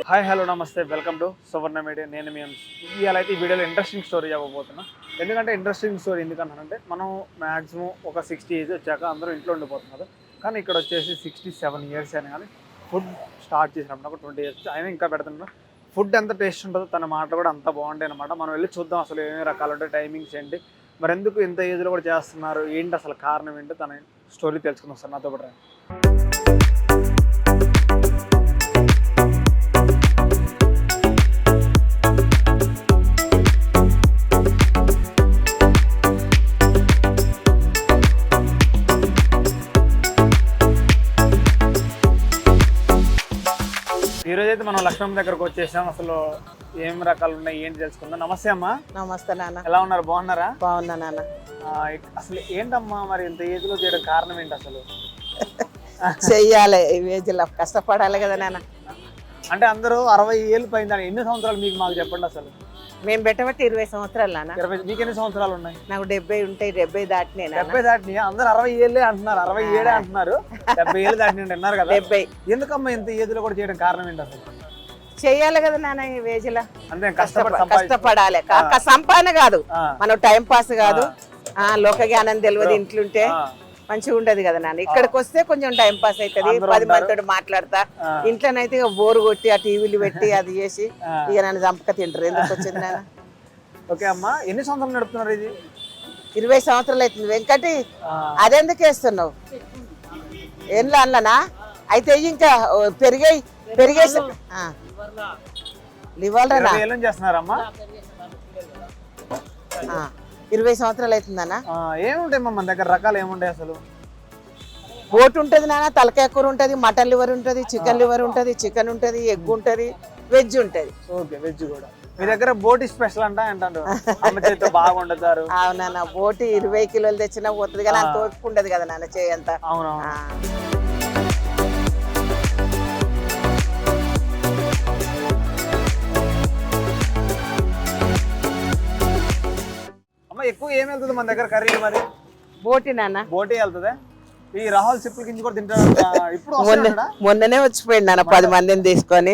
Hi hello నమస్తే welcome to Suvarna media. నేను మీ ఇవాళ అయితే ఈ వీడియోలో ఇంట్రెస్టింగ్ స్టోరీ చెప్పబోతున్నా. ఎందుకంటే ఇంట్రెస్టింగ్ స్టోరీ ఎందుకంటే మనం మ్యాక్సిమం ఒక 60 ఏజ్ వచ్చాక అందరూ ఇంట్లో ఉండిపోతున్నారు. కానీ ఇక్కడ వచ్చేసి 67 ఇయర్స్ అయినా కానీ ఫుడ్ స్టార్ట్ చేసినప్పుడు ఒక 20 ఇయర్స్ అయినా ఇంకా పెడుతున్నా. ఫుడ్ ఎంత టేస్ట్ ఉంటుందో తన మాటలు కూడా అంత బాగుంటాయి అనమాట. మనం వెళ్ళి చూద్దాం అసలు ఏమేమి రకాలు ఉంటాయి, టైమింగ్స్ ఏంటి, మరి ఎందుకు ఇంత ఏజ్లో కూడా చేస్తున్నారు, ఏంటి అసలు కారణం ఏంటి, తన స్టోరీ తెలుసుకుందాం సార్. నాతో పాటు ఈరోజు అయితే మనం లక్ష్మమ్మ దగ్గరకు వచ్చేసాం. అసలు ఏం రకాలు ఉన్నాయి ఏంటి తెలుసుకుందాం. నమస్తే అమ్మా. నమస్తే నాన్న. ఎలా ఉన్నారు, బాగున్నారా? బాగున్నా నాన్న. అసలు ఏంటమ్మా మరి ఇంత ఏజ్ లో చేయడం కారణం ఏంటి అసలు? చెయ్యాలి, ఈ ఏజ్ లో కష్టపడాలి కదా నాన్న. అంటే అందరూ 60 ఏళ్ళు పైన, ఎన్ని సంవత్సరాలు మీకు మాకు చెప్పండి అసలు. మేము పెట్టబట్టి 20 సంవత్సరాలు నాన్న. 20. మీకు ఎన్ని సంవత్సరాలు ఉన్నాయి? నాకు 70 ఉంటాయి. 70 దాటినాయి. 70 దాటినాయి. అందరు 60 ఏళ్ళే అంటున్నారు, 67 అంటున్నారు, 70 ఏళ్ళు దాటినాయి అన్నారు కదా. 70. ఎందుకమ్మా ఇంత ఏజ్ లో కూడా చేయడం కారణం ఏంటి అసలు? చెయ్యాలి కదా నాన్న, ఈ ఏజ్ లో అంటే కష్టపడాలి. సంపాదన కాదు, మనం టైం పాస్ కాదు, లోక జ్ఞానం తెలియదు. ఇంట్లుంటే మంచిగా ఉంటది కదా నాన్న. ఇక్కడికి వస్తే కొంచెం టైం పాస్ అవుతుంది, 10 మందితో మాట్లాడతా. ఇంట్లోనైతే ఇక బోరు కొట్టి ఆ టీవీలు పెట్టి అది చేసి ఇక నన్ను చంపక తింటారు. ఎందుకు వచ్చింది నాన్న? ఓకే అమ్మా, ఎన్ని సంవత్సరాలు నడుపుతున్నారు ఇది? 20 సంవత్సరాలు అవుతుంది. వెంకటి అదెందుకు వేస్తున్నావు? ఏంలా అన్ననా? అయితే ఇంకా పెరిగేసి లివర్నా చేస్తున్నారమ్మా. 20 సంవత్సరాలు అవుతుందన్నా. ఏముంటాయి మన దగ్గర రకాలు ఏముంటాయి అసలు? బోట్ ఉంటది నాన్న, తలకాయ కూర ఉంటది, మటన్ లివర్ ఉంటది, చికెన్ లివర్ ఉంటది, చికెన్ ఉంటది, ఎగ్ ఉంటది, వెజ్ ఉంటది. ఓకే, వెజ్ కూడా మీ దగ్గర బోటి స్పెషల్ అంటారు. అమ్మ చేతితో బాగా వండుతారు. అవునన్నా, బోటి 20 కిలోలు తెచ్చినా పోతుంది కానీ అంత ఓపుకుంటది కదా నాన్న చేయంత. అవునవును. ఎక్కువ ఏం వెళ్తుంది మన దగ్గర కర్రీ? మరి బోటి నాన్న. బోటి వెళ్తుంది. ఈ రాహుల్ సిప్పుల కింద కూడా తింటాడు. ఇప్పుడు మొన్ననే వచ్చిపోయింది నాన్న, 10 మందిని తీసుకొని.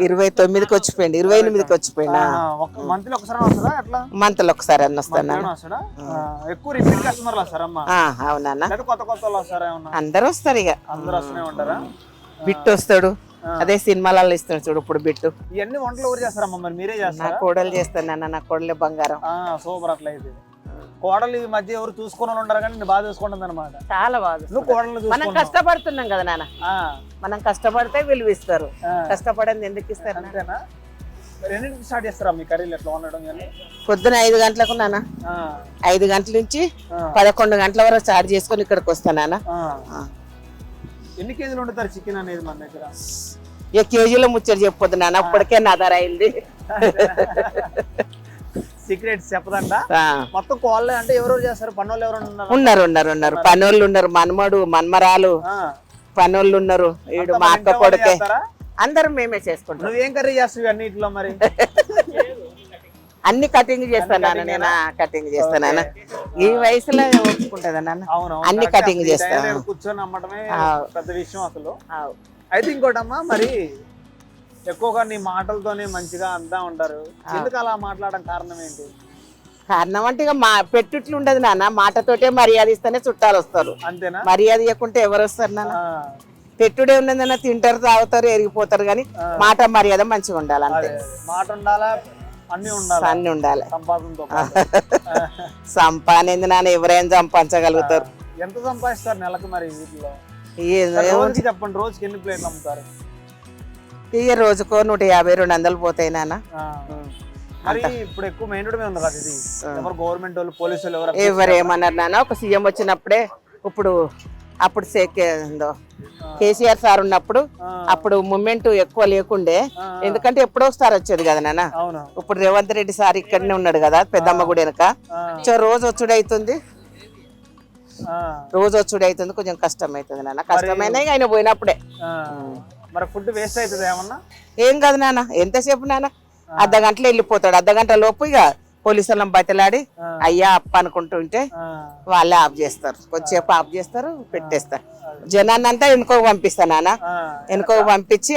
29కి వచ్చిపోయింది, 28కి వచ్చిపోయింది. మంత్లీ ఒకసారి వస్తారా? ఎట్లా? మంత్లో ఒకసారి అన్న వస్తాను. ఎక్కువ రిపీట్ కస్టమర్లు వస్తారమ్మా? అవునన్నా, కొత్త కొత్త వాళ్ళు వస్తారా? అందరు వస్తారు, ఇక అందరు వస్తూనే ఉంటారా? బిట్టు వస్తాడు, అదే సినిమాలలో ఇస్తాడు చూడు ఇప్పుడు బిట్టు. ఇవన్నీ వంటలు ఎవరు చేస్తారమ్మా? మరి మీరే చేస్తారా? నా కోడలు చేస్తాను నాన్న, నా కోడలే బంగారం. సూపర్. అట్లయితే కోడలు ఈ మధ్య ఎవరు చూసుకుని ఉంటారు కానీ నేను బాగా చూసుకుంటుంది అనమాట. చాలా బాగా. నువ్వు కోడలు మనం కష్టపడుతున్నాం కదా నాన్న, మనం కష్టపడితే విలువ ఇస్తారు, కష్టపడింది ఎందుకు ఇస్తారు? అంతేనా? ఎన్నింటికి స్టార్ట్ చేస్తారా మీ కర్రీలు ఎట్లా వండడం? పొద్దున 5 గంటలకు నాన్న, 5 గంటల నుంచి 11 గంటల వరకు స్టార్ట్ చేసుకొని ఇక్కడికి వస్తాను నాన్న. ఎన్ని కేజీలు వండుతారు చికెన్ అనేది మన దగ్గర? ఏ కేజీలో ముచ్చట చెప్పొద్దు నాన్న, అప్పటికే నా ధర అయింది. సీక్రెట్స్ చెప్పదంట. మొత్తం కోళ్ళే అంటే ఎవరెవరు చేస్తారు? పనోళ్ళు ఎవరు ఉన్నారు? పనోళ్ళు ఉన్నారు, మనమడు మనమరాలు పనోళ్ళు ఉన్నారు. ఈడు మా అక్క కొడుకే, అందరూ మేమే చేసుకుంటాం. నువ్వేం కర్రీ చేస్తావు అన్నిట్లో మరి? అన్ని కటింగ్ చేస్తాను నేను, కటింగ్ చేస్తాను. ఈ వయసులో ఒప్పుకుంటదా నాన్న? అన్ని కటింగ్ చేస్తాను. కూర్చొని అమ్మటమే పెద్ద విషయం అసలు. అయితే ఇంకోటమ్మా, మరి ఎక్కువగా నీ మాటలతోనే మంచిగా అంతా ఉంటారు, ఎందుకు అలా మాట్లాడడం కారణం ఏంటి? కారణం అంటే ఇక మా పెట్టుట్లు ఉండదు నాన్న, మాటతోటే మర్యాద ఇస్తేనే చుట్టాలు వస్తారు. అంతేనా? మర్యాద ఇవ్వకుంటే ఎవరు వస్తారు నాన్న? పెట్టుడే ఉన్నదన్నా తింటారు, తాగుతారు, ఎరిగిపోతారు, కానీ మాట మర్యాద మంచిగా ఉండాలి. అంతే. మాట ఉండాలా, అన్ని ఉండాలి. సంపాదింది నాన్న, ఎవరైనా సంపాదించగలుగుతారు. ఎంత సంపాదిస్తారు నెలకు మరి వీటిలో? చెప్పండి, రోజుకి ఎన్ని ప్లేట్లు అమ్ముతారు? ఇక రోజుకో 150-200 పోతాయి నాన్న. ఇప్పుడు ఎక్కువ మెయిన్ రోడ్ మీద ఉంది కదా ఇది, ఎవరు గవర్నమెంట్ వాళ్ళు, పోలీసులు ఎవరు ఏమన్నారు నాన్న? ఒక సీఎం వచ్చినప్పుడే, అప్పుడు కేసీఆర్ సార్ ఉన్నప్పుడు అప్పుడు మూమెంట్ ఎక్కువ లేకుండే, ఎందుకంటే ఎప్పుడో సార్ వచ్చేది కదా నాన్న. ఇప్పుడు రేవంత్ రెడ్డి సార్ ఇక్కడనే ఉన్నాడు కదా, పెద్దమ్మ గుడి వెనక. రోజు వచ్చుడైతుంది, కొంచెం కష్టం అవుతుంది నాన్న. కష్టమైనా ఆయన పోయినప్పుడే. మరి ఫుడ్ వేస్ట్ అవుతుంది ఏమన్నా? ఏం కాదు నాన్న, ఎంతసేపు నాన్న, అర్ధ గంటలో వెళ్ళిపోతాడు. అర్ధ గంట లోపు ఇక పోలీసు వాళ్ళని బతిలాడి ఆ. అయ్యా అప్ప అనుకుంటుంటే ఆ, వాళ్ళే ఆఫ్ చేస్తారు, కొద్దిసేపు ఆఫ్ చేస్తారు, పెట్టేస్తారు. జనాన్ని అంతా వెనుకోకు పంపిస్తా నాన్న, ఆ. వెనుకోకు పంపించి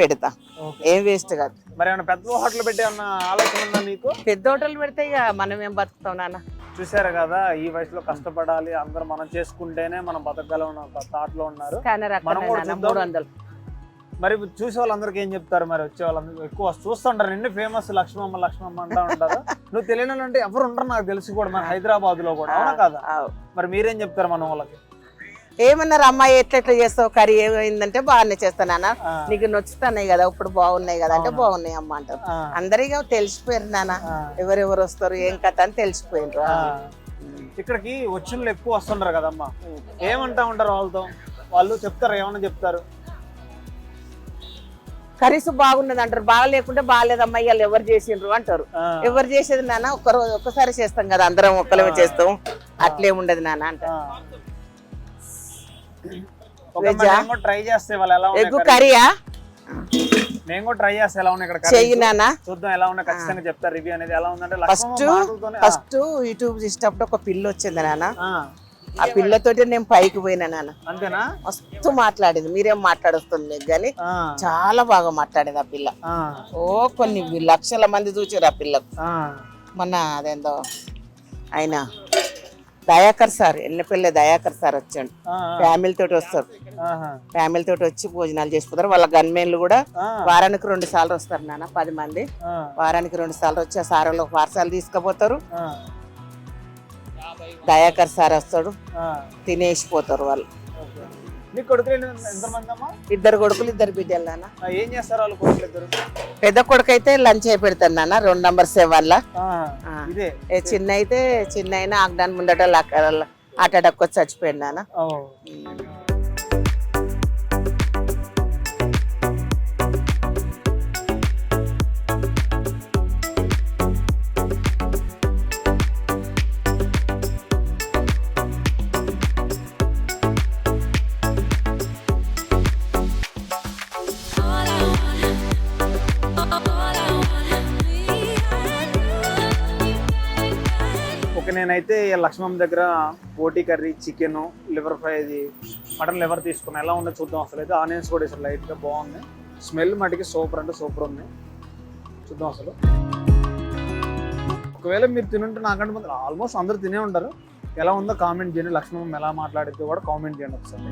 పెడతా, ఓకే. ఏం వేస్ట్ కాదు. మరి ఏమైనా పెద్ద హోటల్ పెట్టే అన్న ఆలోచన ఉందా మీకు? పెద్ద హోటల్ పెడితే ఇక మనం ఏం బతుకుతాం నాన్న. చూసారు కదా, ఈ వయసులో కష్టపడాలి, అందరూ మనం చేసుకుంటేనే మనం బతకగలం థాట్ లో ఉన్నారు. కానీ మనం కూడా నాన్న చూద్దాం. 300 మరి చూసే వాళ్ళందరికీ ఏం చెప్తారు? మరి వచ్చే వాళ్ళందరూ ఎక్కువ చూస్తుంటారు, నిన్ను ఫేమస్ లక్ష్మమ్మ లక్ష్మమ్మ అంటా ఉంటారు. నువ్వు తెలియని అంటే ఎవరు ఉండరు నాకు తెలిసి కూడా, మన హైదరాబాద్ లో కూడా, అవునా కదా? ఆవ్. మరి మీరేం చెప్తారు మన వాళ్ళకి? ఏమన్నారు అమ్మాయి ఎట్లా చేస్తావు, కర్రీ ఏమైందంటే బాగానే చేస్తానా, ఆ. నీకు నచ్చుతున్నాయి కదా, ఇప్పుడు బాగున్నాయి కదా అంటే బాగున్నాయి అమ్మ అంటారు. ఆ. అందరిగా తెలిసిపోయారు నాన్న, ఆ. ఎవరెవరు వస్తారు ఏం కథ అని తెలిసిపోయారు. ఆ. ఇక్కడికి వచ్చిన ఎక్కువ వస్తుంటారు కదమ్మా, ఏమంటా ఉంటారు వాళ్ళతో? వాళ్ళు చెప్తారు, ఏమన్నా చెప్తారు? కర్రీస్ బాగున్నది అంటారు, బాగా లేకుంటే బాగాలేదమ్మా ఇవాళ ఎవరు చేసిండ్రు అంటారు. ఆ. ఎవరు చేసేది నాన్న, ఒక్కసారి చేస్తాం కదా, అందరం ఒక్కలమే చేస్తాం, అట్లేముండదు నాన్న అంటారు. ట్రై చేస్తే వాళ్ళు ఎలా ఎగ్గు ఉన్నాయి కర్రీయా నేను కూడా ట్రై చేస్తే ఎలా ఉన్నాయి ఇక్కడ చెయ్యి curries. నాన్న. చూద్దాం ఎలా ఉన్నాయి, ఖచ్చితంగా చెప్తారు రివ్యూ అనేది ఎలా ఉందంటే. ఫస్ట్ యూట్యూబ్ చేసేటప్పుడు ఒక పిల్ల వచ్చింది నాన్న, ఆ పిల్లతోటి నేను పైకి పోయినా నాన్న. అంతేనా? మస్తు మాట్లాడింది, మీరేం మాట్లాడొస్తుంది మీకు కానీ ఆ, చాలా బాగా మాట్లాడేది ఆ పిల్ల. ఆ, ఓ కొన్ని లక్షల మంది చూసారు ఆ పిల్లకు. ఆ, మొన్న అదేందో ఆయన దయాకర్ సార్, ఎన్నపల్లి దయాకర్ సార్ వచ్చాడు, ఆ, ఫ్యామిలీ తోటి వస్తారు, ఆహా, ఫ్యామిలీ తోటి వచ్చి భోజనాలు చేసుకుంటారు. వాళ్ళ గన్మెన్లు కూడా ఆ, వారానికి 2 సార్లు వస్తారు నాన్న, 10 మంది ఆ, వారానికి 2 సార్లు వచ్చి ఆ సార్ ఒక పార్సల్ తీసుకుపోతారు. ఆ, దయాకర్ సార్ వస్తాడు, ఆ. తినేసిపోతారు వాళ్ళు. ఓకే. మీ కొడుకులు ఎంతమంది అమ్మా? 2 కొడుకులు 2 బిడ్డలు నాన్న. ఏం చేస్తారు వాళ్ళు కొడుకులు ఇద్దరు? పెద్ద కొడుకు అయితే లంచ్ అయి పెడతాను నాన్న, 2 నంబర్ 7 లా. ఆ, ఇదే చిన్న అయితే చిన్న అయినా ఆగడానికి ముందట హార్ట్ అటాక్ వచ్చి చచ్చిపోయాడు నాన్న. ఓ. ఓకే, నేనైతే లక్ష్మమ్మ దగ్గర బోటీ కర్రీ, చికెన్, లివర్ ఫ్రై, ఇది మటన్ లివర్ తీసుకున్నాను. ఎలా ఉందో చూద్దాం. అసలు అయితే ఆనియన్స్ కూడా అసలు లైట్గా బాగుంది, స్మెల్ మటుకి సూపర్ అంటే సూపర్ ఉంది. చూద్దాం అసలు. ఒకవేళ మీరు తినుంటే నాకంటే ముందు ఆల్మోస్ట్ అందరూ తినే ఉంటారు. ఎలా ఉందో కామెంట్ చేయండి, లక్ష్మమ్మ ఎలా మాట్లాడితే కూడా కామెంట్ చేయండి ఒకసారి.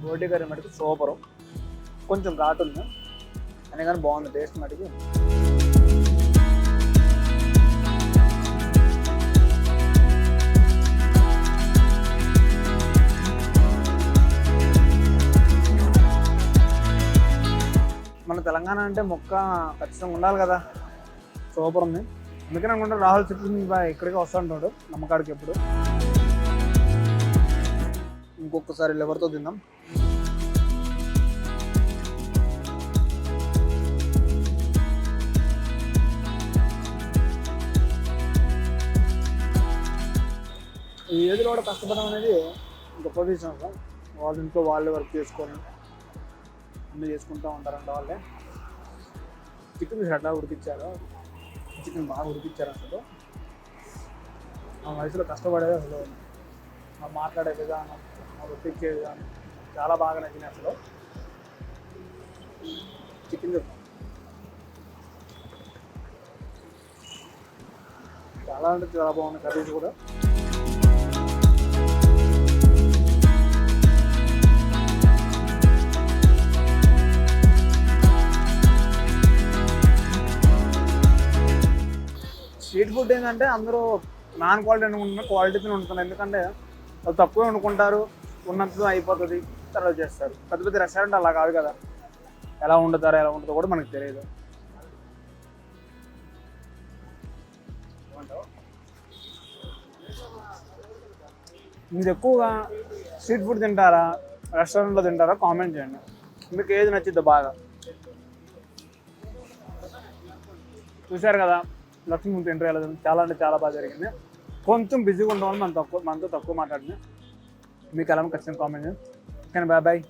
బోటీ కర్రీ మటుకు సూపరు, కొంచెం ఘాటు ఉంది అని కానీ బాగుంది టేస్ట్ మటుకి. మన తెలంగాణ అంటే మొక్క ఖచ్చితంగా ఉండాలి కదా, సూపర్ ఉంది. అందుకని అనుకుంటా రాహుల్ చుట్టూ ఇక్కడికి వస్తుంటాడు నమ్మకాడికి ఎప్పుడు. ఇంకొకసారి లివర్తో తిందాం. ఈ ఏజ్లో కూడా కష్టపడడం అనేది గొప్ప విషయం. వాళ్ళ ఇంట్లో వాళ్ళే వర్క్ చేసుకొని అన్నీ చేసుకుంటూ ఉంటారంట వాళ్ళే. చికెన్ అట్లా ఉడికిచ్చారు, చికెన్ బాగా ఉడికిచ్చారు. అసలు ఆ వయసులో కష్టపడేది అసలు మాట్లాడే విధానం, ఉడికిచ్చే విధానం చాలా బాగా నచ్చింది. అసలు చికెన్ చాలా అంటే చాలా బాగుంది, కర్రీస్ కూడా. స్ట్రీట్ ఫుడ్ ఏంటంటే అందరూ నాన్ క్వాలిటీ అనుకుంటున్నారు, క్వాలిటీతో వండుతున్నారు. ఎందుకంటే వాళ్ళు తక్కువే వండుకుంటారు, ఉన్నంతలో అయిపోతుంది, తర్వాత చేస్తారు. పెద్ద పెద్ద రెస్టారెంట్ అలా కాదు కదా, ఎలా వండుతారో ఎలా ఉంటుందో కూడా మనకు తెలియదు. మీరు ఎక్కువగా స్ట్రీట్ ఫుడ్ తింటారా, రెస్టారెంట్లో తింటారా? కామెంట్ చేయండి, మీకు ఏది నచ్చిద్దో బాగా. చూశారు కదా లక్ష్మీ ఇంటర్వ్యూ చాలా అంటే చాలా బాగా జరిగింది. కొంచెం బిజీగా ఉండడం వల్ల మనతో తక్కువ మాట్లాడింది. మీకు ఎలా ఖచ్చితంగా కామెంట్ చేయండి. కానీ బాయ్.